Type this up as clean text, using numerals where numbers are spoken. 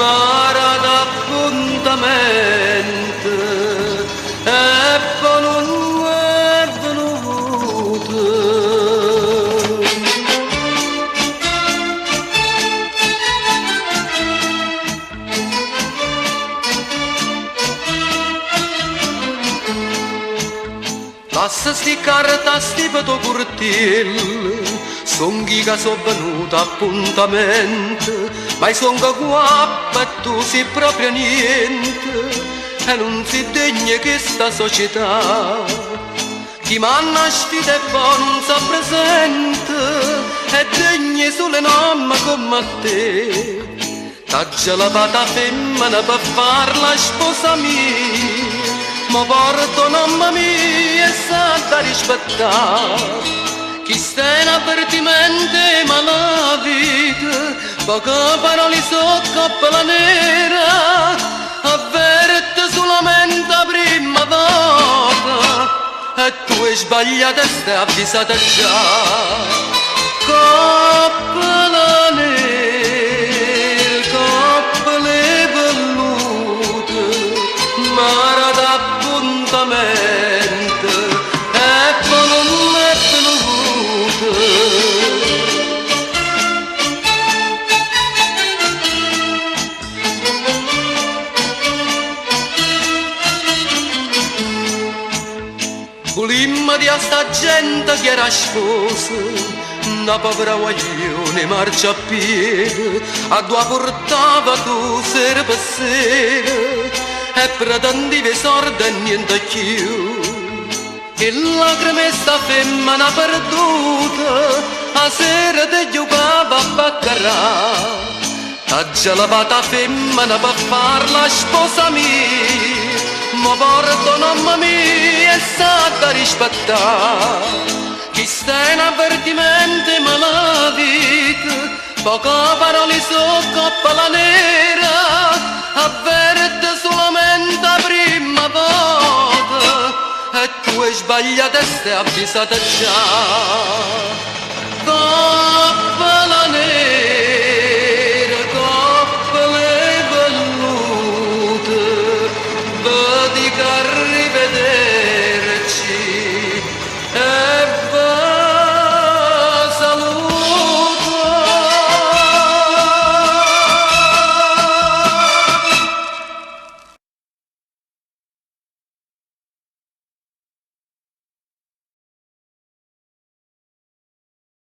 mare d'appuntamento e poi non è venuto. Lascia sti carta sti peto cortello, son chi che so venuto appuntamento, ma son che qua e tu sei proprio niente, e non si degna che sta società. Chi manna sfida e poi non sa presente, è degna sulle nonne come te. T'aggia la pata femmina per farla sposa mia, ma porto mamma mia e sa da rispettare. Chi sta in avvertimento ma la vita, poche parole sotto la nera, avverte solamente la prima volta, e tu hai sbagliato e stai avvisata già. Coppola nera, coppole vellute, mare d'appuntamento, e poi non è venuto. Volimmo di sta gente che era sposa, una povera guaglione marcia a piedi, a due portava tu sera per sera, e pretendevi sorda e niente più. Che lacrime sta femmina perduta, a sera te giocava a baccarà. T'aggia la pata femmina per farla sposa mia, ma porto mamma mia e sa da rispettare. Chi sta in avvertimento ma la vita, poche parole sotto la nera, avverte solamente la prima volta, e tu hai sbagliato e stai avvisata già.